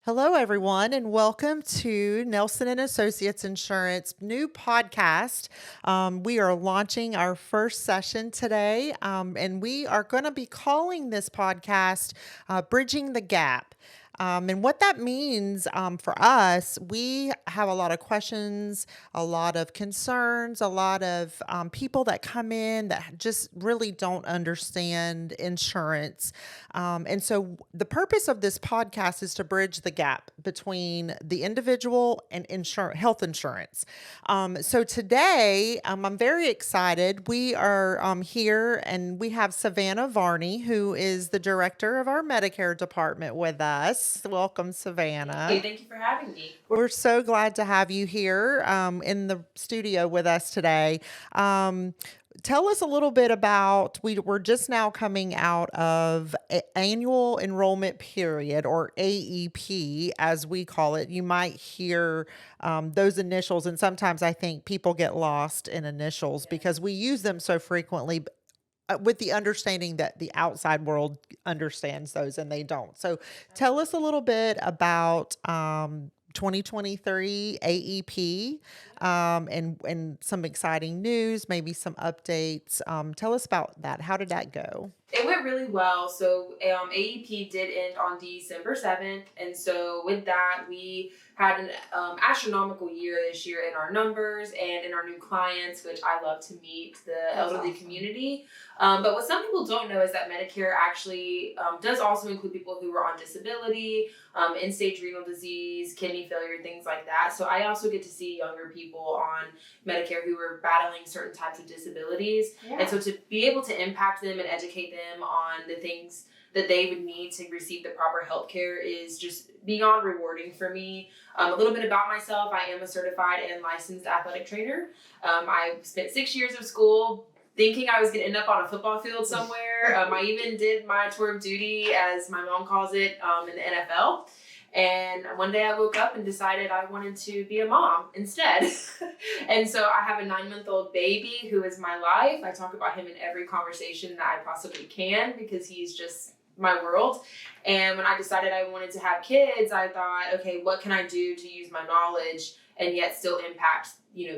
Hello, everyone, and welcome to Nelson and Associates Insurance new podcast. We are launching our first session today, and we are going to be calling this podcast "Bridging the Gap." And what that means for us, we have a lot of questions, a lot of concerns, a lot of people that come in that just really don't understand insurance. And so the purpose of this podcast is to bridge the gap between the individual and health insurance. So today, I'm very excited. We are here and we have Savanna Varney, who is the director of our Medicare department with us. Welcome, Savanna. Thank you for having me. We're so glad to have you here in the studio with us today. Tell us a little bit about, we're just now coming out of annual enrollment period, or AEP as we call it. You might hear those initials, and sometimes I think people get lost in initials because we use them so frequently, with the understanding that the outside world understands those and they don't. So tell us a little bit about 2023 AEP, and some exciting news, maybe some updates. Tell us about that. How did that go? It went really well. So AEP did end on December 7th. And so with that, we had an astronomical year this year in our numbers and in our new clients, which I love to meet the elderly community. But what some people don't know is that Medicare actually does also include people who are on disability, end-stage renal disease, kidney failure, things like that. So I also get to see younger people on Medicare who are battling certain types of disabilities. Yeah. And so to be able to impact them and educate them on the things that they would need to receive the proper health care is just beyond rewarding for me. A little bit about myself. I am a certified and licensed athletic trainer. I spent 6 years of school thinking I was going to end up on a football field somewhere. I even did my tour of duty, as my mom calls it, in the NFL. And one day I woke up and decided I wanted to be a mom instead. And so I have a 9-month-old baby who is my life. I talk about him in every conversation that I possibly can because he's just my world. And when I decided I wanted to have kids, I thought, okay, what can I do to use my knowledge and yet still impact,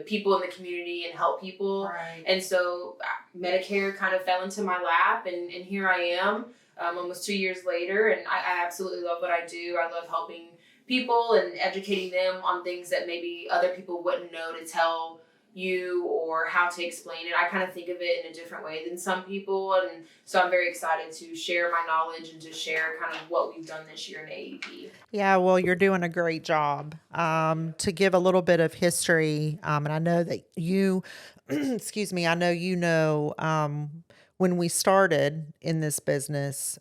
people in the community and help people. Right. And so Medicare kind of fell into my lap, and here I am, almost 2 years later, and I absolutely love what I do. I love helping people and educating them on things that maybe other people wouldn't know to tell you or how to explain it. I kind of think of it in a different way than some people, and so I'm very excited to share my knowledge and to share kind of what we've done this year in AEP. Yeah, well, you're doing a great job. To give a little bit of history, and I know that you, excuse me, I know when we started in this business,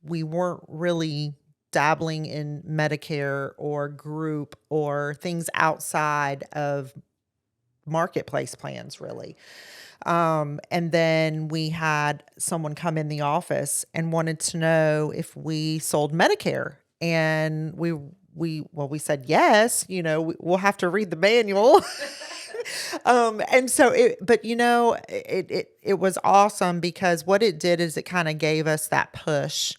we weren't really dabbling in Medicare or group or things outside of marketplace plans, really. And then we had someone come in the office and wanted to know if we sold Medicare. And we said yes, we'll have to read the manual. And so it was awesome because what it did is it kind of gave us that push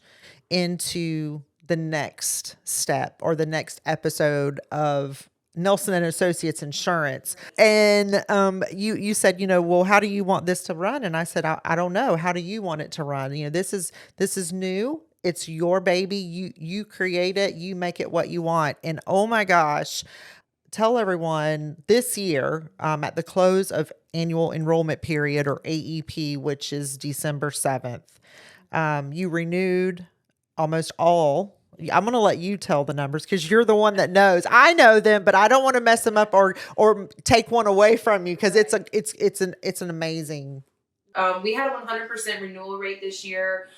into the next step or the next episode of Nelson and Associates Insurance. And you said, well, how do you want this to run? And I said, I don't know. How do you want it to run? This is new. It's your baby. You create it. You make it what you want. And oh my gosh, tell everyone this year, at the close of annual enrollment period, or AEP, which is December 7th, you renewed almost all. I'm going to let you tell the numbers because you're the one that knows. I know them, but I don't want to mess them up or take one away from you because it's an amazing. We had a 100% renewal rate this year.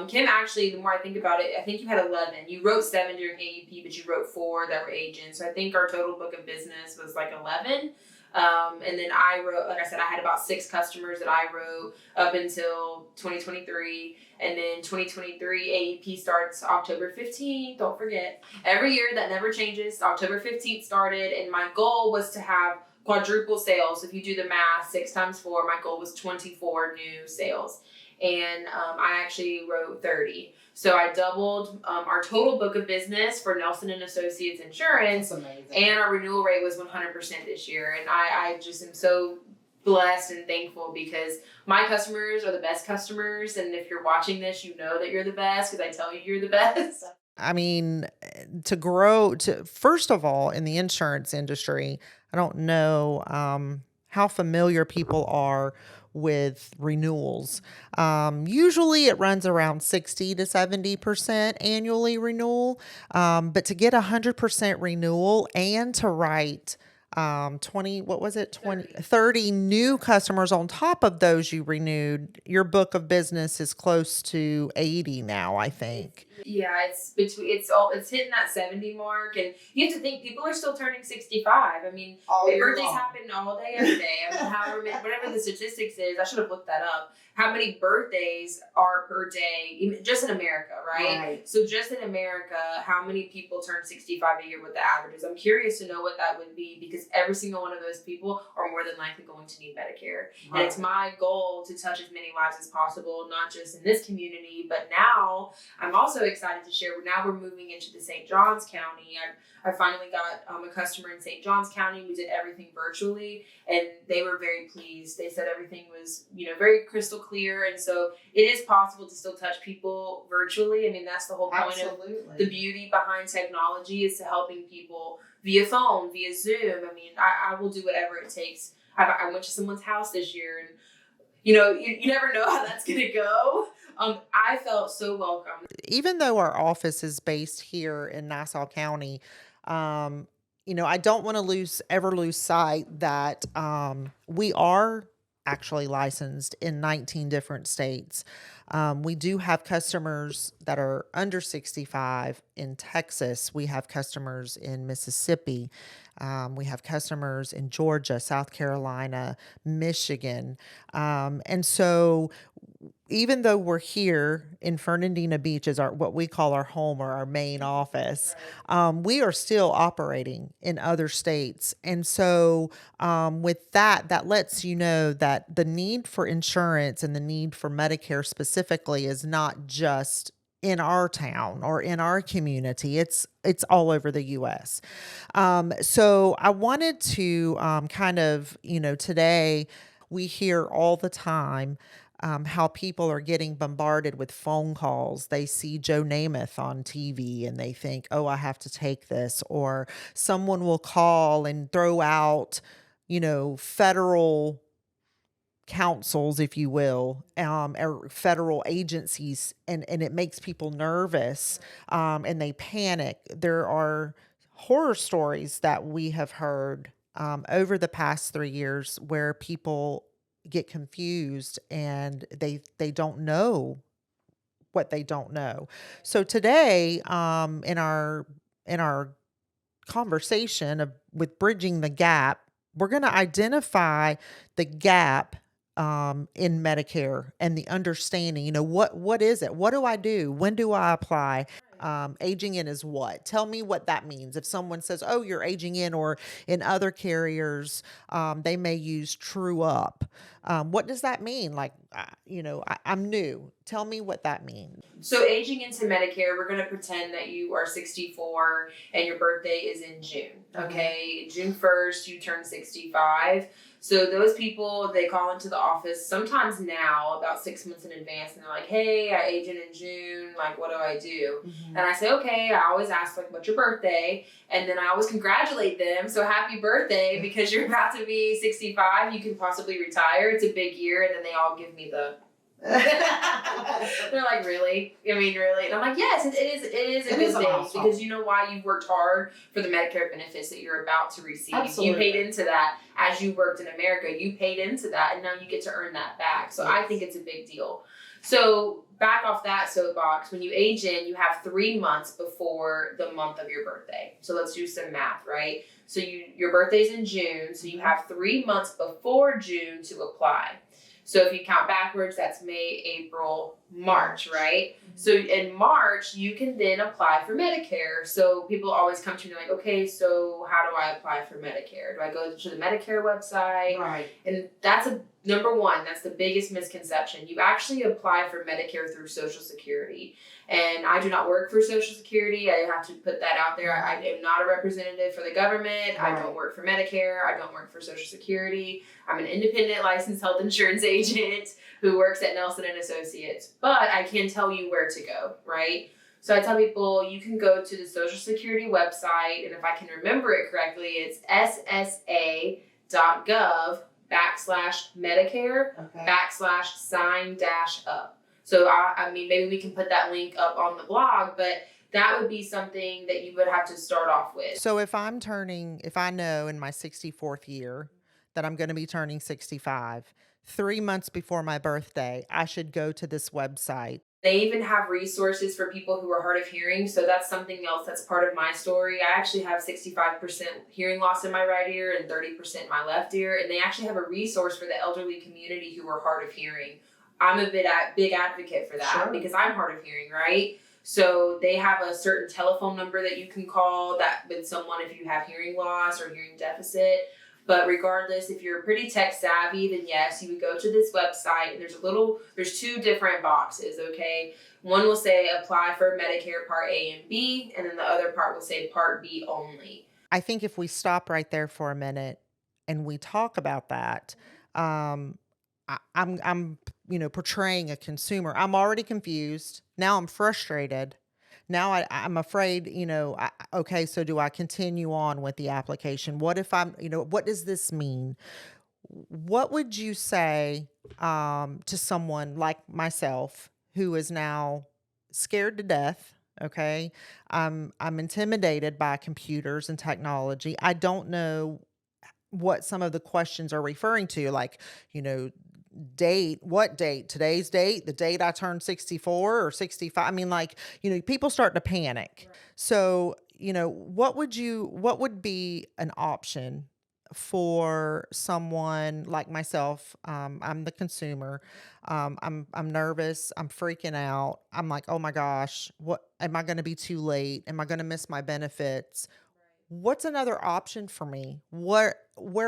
Kim, actually, the more I think about it, I think you had 11. You wrote 7 during AEP, but you wrote 4 that were agents. So I think our total book of business was like 11. And then I wrote, like I said, I had about 6 customers that I wrote up until 2023. And then 2023 AEP starts October 15th. Don't forget. Every year, that never changes. October 15th started, and my goal was to have quadruple sales. If you do the math, 6 times 4, my goal was 24 new sales. and I actually wrote 30. So I doubled our total book of business for Nelson and Associates Insurance. That's amazing. And our renewal rate was 100% this year. And I just am so blessed and thankful because my customers are the best customers. And if you're watching this, you know that you're the best because I tell you you're the best. I mean, to grow to first of all, in the insurance industry, I don't know how familiar people are with renewals. Usually it runs around 60 to 70% annually renewal. But to get 100% renewal and to write 20, what was it? 30 new customers on top of those you renewed, your book of business is close to 80 now, I think. Yeah, it's hitting that 70 mark, and you have to think people are still turning 65. I mean, birthdays happen all day, every day. I mean, however many, whatever the statistics is, I should have looked that up. How many birthdays are per day, even just in America, right? So just in America, how many people turn 65 a year with the averages? I'm curious to know what that would be because every single one of those people are more than likely going to need Medicare. And it's my goal to touch as many lives as possible, not just in this community, but now I'm also excited to share. Now we're moving into the St. Johns County. I finally got a customer in St. Johns County. We did everything virtually, and they were very pleased. They said everything was, very crystal clear, and so it is possible to still touch people virtually. I mean, that's the whole point of the beauty behind technology is to helping people via phone, via Zoom. I mean, I will do whatever it takes. I went to someone's house this year, and you never know how that's gonna go. I felt so welcome. Even though our office is based here in Nassau County, I don't want to ever lose sight that we are actually licensed in 19 different states. We do have customers that are under 65 in Texas. We have customers in Mississippi. We have customers in Georgia, South Carolina, Michigan. And so even though we're here in Fernandina Beach as what we call our home or our main office, we are still operating in other states. And so with that lets you know that the need for insurance and the need for Medicare specifically is not just in our town or in our community. It's all over the US. So I wanted to today we hear all the time how people are getting bombarded with phone calls. They see Joe Namath on TV and they think, oh, I have to take this. Or someone will call and throw out, federal councils, if you will, or federal agencies, and it makes people nervous and they panic. There are horror stories that we have heard over the past 3 years where people get confused and they don't know what they don't know. So today, in our conversation with bridging the gap, we're going to identify the gap in Medicare and the understanding. What is it? What do I do? When do I apply? Aging in is what? Tell me what that means. If someone says, "Oh, you're aging in," or in other carriers, they may use true up. What does that mean? Like, I'm new. Tell me what that means. So aging into Medicare, we're going to pretend that you are 64 and your birthday is in June. Okay, June 1st, you turn 65. So those people, they call into the office sometimes now about 6 months in advance, and they're like, "Hey, I age in June. Like, what do I do?" And I say, "Okay." I always ask, like, "What's your birthday?" And then I always congratulate them. So happy birthday, because you're about to be 65. You can possibly retire. It's a big year. And then they all give me the they're like, "Really? I mean, really?" And I'm like, "Yes, it is a good thing because you know why? You've worked hard for the Medicare benefits that you're about to receive. Absolutely. You paid into that as you worked in America. You paid into that, and now you get to earn that back. So I think it's a big deal." So back off that soapbox. When you age in, you have 3 months before the month of your birthday. So let's do some math, right? So your birthday's in June, so you have 3 months before June to apply. So if you count backwards, that's May, April, March, right? So in March, you can then apply for Medicare. So people always come to me like, okay, so how do I apply for Medicare? Do I go to the Medicare website? Right. And that's number one, that's the biggest misconception. You actually apply for Medicare through Social Security. And I do not work for Social Security. I have to put that out there. I am not a representative for the government. Right. I don't work for Medicare. I don't work for Social Security. I'm an independent licensed health insurance agent who works at Nelson and Associates. But I can tell you where to go, right? So I tell people you can go to the Social Security website, and if I can remember it correctly, it's ssa.gov/Medicare/sign-up. So I mean, maybe we can put that link up on the blog, but that would be something that you would have to start off with. So if I know in my 64th year that I'm going to be turning 65, 3 months before my birthday, I should go to this website. They even have resources for people who are hard of hearing. So that's something else that's part of my story. I actually have 65% hearing loss in my right ear and 30% in my left ear. And they actually have a resource for the elderly community who are hard of hearing. I'm a big advocate for that because I'm hard of hearing, right? So they have a certain telephone number that you can call that with someone if you have hearing loss or hearing deficit. But regardless, if you're pretty tech savvy, then yes, you would go to this website. And there's two different boxes, okay? One will say apply for Medicare Part A and B, and then the other part will say Part B only. I think if we stop right there for a minute and we talk about that, I'm portraying a consumer. I'm already confused. Now I'm frustrated. Now I'm afraid, okay, so do I continue on with the application? What if what does this mean? What would you say to someone like myself who is now scared to death? Okay. I'm intimidated by computers and technology. I don't know what some of the questions are referring to, like, what date, today's date, the date I turned 64 or 65. I mean, like, people start to panic. Right. So, what would be an option for someone like myself? I'm the consumer. I'm nervous. I'm freaking out. I'm like, oh my gosh, what am I going to be too late? Am I going to miss my benefits? What's another option for me? Where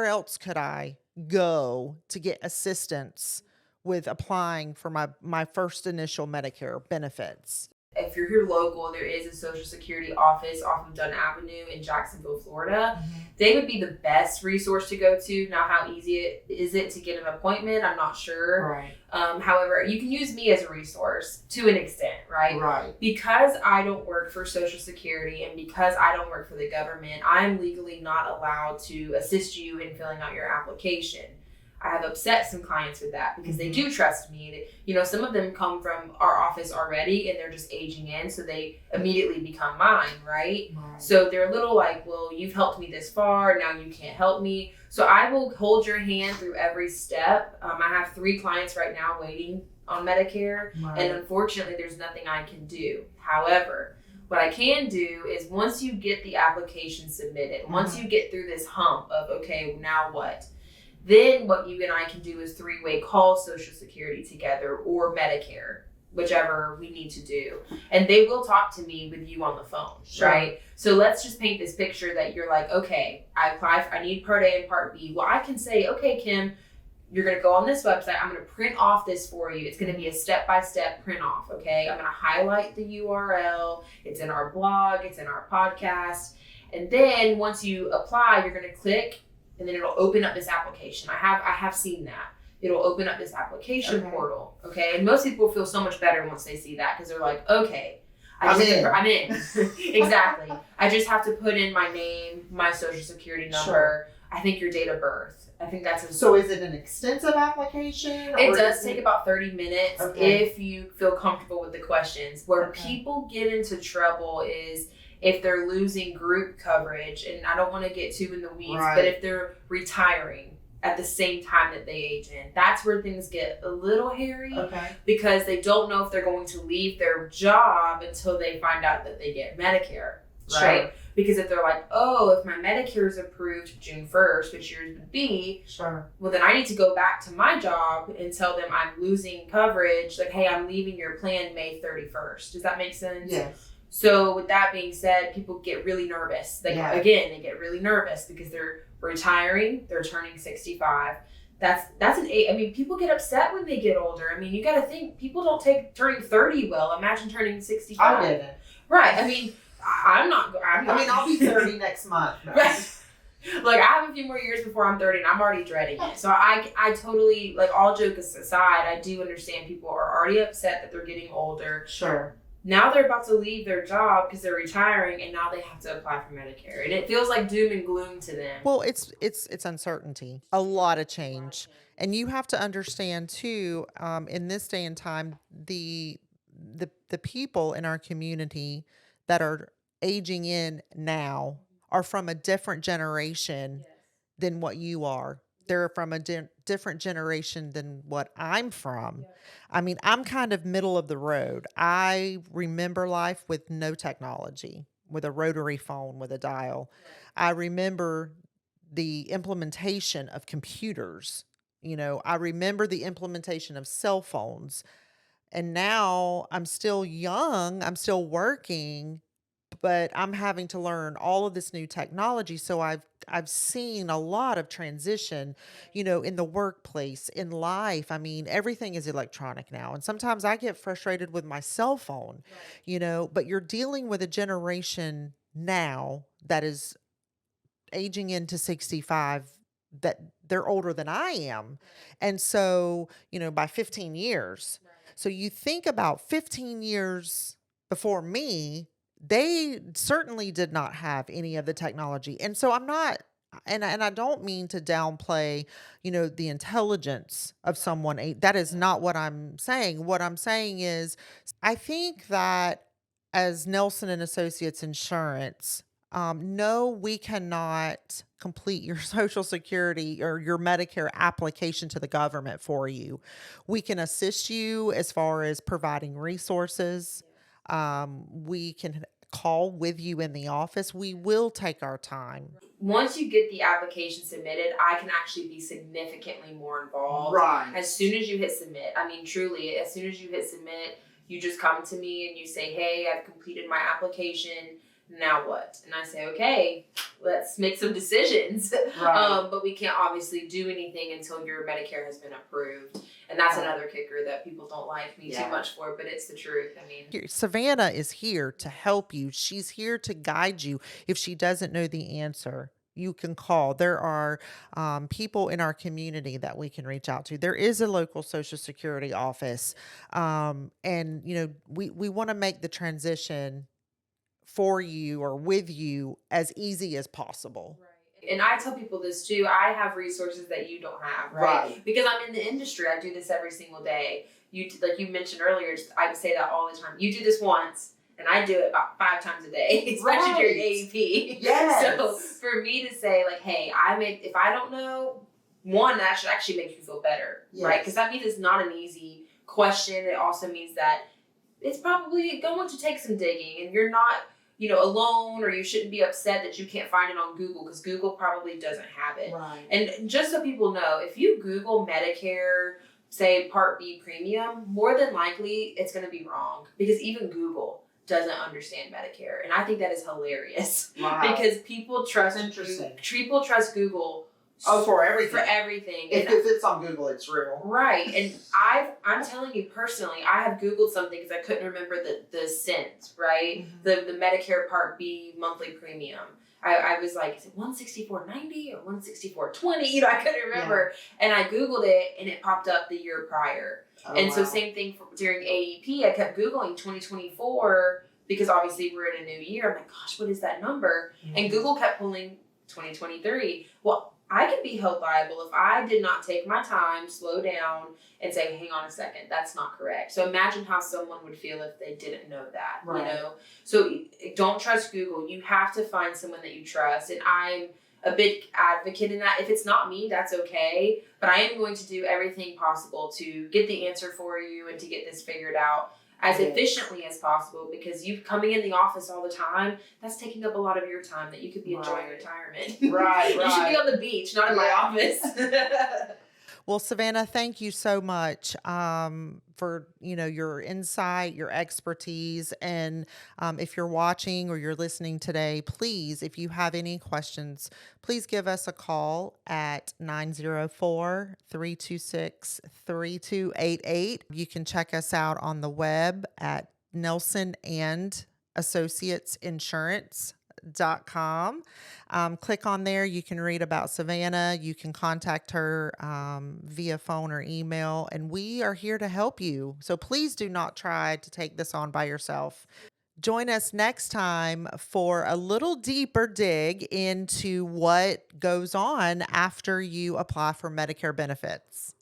else could I go to get assistance with applying for my first initial Medicare benefits? If you're here local, there is a Social Security office off of Dunn Avenue in Jacksonville, Florida. Mm-hmm. They would be the best resource to go to. Now, how easy is it to get an appointment? I'm not sure. Right. However, you can use me as a resource to an extent, right? Right. Because I don't work for Social Security and because I don't work for the government, I'm legally not allowed to assist you in filling out your application. I have upset some clients with that because they do trust me. Some of them come from our office already and they're just aging in, so they immediately become mine, right? So they're a little like, well, you've helped me this far, now you can't help me. So I will hold your hand through every step. I have 3 clients right now waiting on Medicare, and unfortunately, there's nothing I can do. However, what I can do is once you get the application submitted, once you get through this hump of, okay, now what? Then what you and I can do is 3-way call Social Security together or Medicare, whichever we need to do. And they will talk to me with you on the phone, right? So let's just paint this picture that you're like, okay, I need Part A and Part B. Well, I can say, okay, Kim, you're going to go on this website. I'm going to print off this for you. It's going to be a step-by-step print off, okay? I'm going to highlight the URL. It's in our blog. It's in our podcast. And then once you apply, you're going to click and then it'll open up this application. I have seen that. It'll open up this application portal, okay? And most people feel so much better once they see that because they're like, okay, I'm in. Exactly. I just have to put in my name, my Social Security number, I think your date of birth. I think that's So is it an extensive application? It does take about 30 minutes if you feel comfortable with the questions. Where people get into trouble is if they're losing group coverage, and I don't want to get too in the weeds, but if they're retiring at the same time that they age in, that's where things get a little hairy because they don't know if they're going to leave their job until they find out that they get Medicare, right? Because if they're like, oh, if my Medicare is approved June 1st, which yours would be, Sure. well, then I need to go back to my job and tell them I'm losing coverage. Like, hey, I'm leaving your plan May 31st. Does that make sense? Yes. So with that being said, people get really nervous. Again, they get really nervous because they're retiring, they're turning 65. That's an age. I mean, people get upset when they get older. I mean, you got to think people don't take turning 30 well. Imagine turning 65. I didn't. Right. I mean, I'm not. I mean, I'll be 30 next month. Right. Like, I have a few more years before I'm 30 and I'm already dreading it. So I totally, like, all jokes aside, I do understand people are already upset that they're getting older. Sure. Now they're about to leave their job because they're retiring, and now they have to apply for Medicare, and it feels like doom and gloom to them. Well, it's uncertainty, a lot of change, and you have to understand too. In this day and time, the people in our community that are aging in now are from a different generation than what you are. They're from a different generation than what I'm from. I mean, I'm kind of middle of the road. I remember life with no technology, with a rotary phone, with a dial. I remember the implementation of computers. I remember the implementation of cell phones. And now I'm still young, I'm still working, but I'm having to learn all of this new technology. So I've seen a lot of transition, in the workplace, in life. I mean, everything is electronic now. And sometimes I get frustrated with my cell phone, but you're dealing with a generation now that is aging into 65, that they're older than I am. And so, by 15 years. So you think about 15 years before me, they certainly did not have any of the technology. And so I'm not, and I don't mean to downplay, the intelligence of someone. That is not what I'm saying. What I'm saying is I think that as Nelson and Associates Insurance, no, we cannot complete your Social Security or your Medicare application to the government for you. We can assist you as far as providing resources. We can call with you in the office. We will take our time. Once you get the application submitted, I can actually be significantly more involved. Right. As soon as you hit submit, I mean, truly, as soon as you hit submit, you just come to me and you say, hey, I've completed my application. Now what? And I say, okay, let's make some decisions. Right. But we can't obviously do anything until your Medicare has been approved. And that's another kicker that people don't like me too much for, but it's the truth. I mean, Savanna is here to help you. She's here to guide you. If she doesn't know the answer, you can call. There are people in our community that we can reach out to. There is a local Social Security office. And, we want to make the transition for you or with you as easy as possible. Right. And I tell people this too. I have resources that you don't have, right? Because I'm in the industry. I do this every single day. Like you mentioned earlier, I would say that all the time. You do this once, and I do it about 5 times a day, especially during AEP. Yes. So for me to say, like, hey, if I don't know, one, that should actually make you feel better, right? Because that means it's not an easy question. It also means that it's probably going to take some digging, and you're not, alone, or you shouldn't be upset that you can't find it on Google, because Google probably doesn't have it. Right. And just so people know, if you Google Medicare, say Part B premium, more than likely it's going to be wrong, because even Google doesn't understand Medicare. And I think that is hilarious. Wow. Because people trust Google. Oh, for everything. For everything. If it's on Google, it's real. Right. And I'm telling you personally, I have Googled something because I couldn't remember the cent, right? Mm-hmm. The Medicare Part B monthly premium. I was like, is it $164.90 or $164.20? I couldn't remember. Yeah. And I Googled it, and it popped up the year prior. Oh, and so same thing during AEP, I kept Googling 2024 because obviously we're in a new year. I'm like, gosh, what is that number? Mm-hmm. And Google kept pulling 2023. Well, I could be held liable if I did not take my time, slow down, and say, hang on a second, that's not correct. So imagine how someone would feel if they didn't know that, right. So don't trust Google. You have to find someone that you trust. And I'm a big advocate in that. If it's not me, that's okay. But I am going to do everything possible to get the answer for you and to get this figured out as Yes. efficiently as possible, because you coming in the office all the time, that's taking up a lot of your time that you could be enjoying Right. retirement. Right, You should be right. on the beach, not in my Yeah. office. Well, Savannah, thank you so much for your insight, your expertise, and if you're watching or you're listening today, please, if you have any questions, please give us a call at 904-326-3288. You can check us out on the web at Nelson and Associates Insurance.com. Click on there. You can read about Savanna. You can contact her via phone or email, and we are here to help you. So please do not try to take this on by yourself. Join us next time for a little deeper dig into what goes on after you apply for Medicare benefits.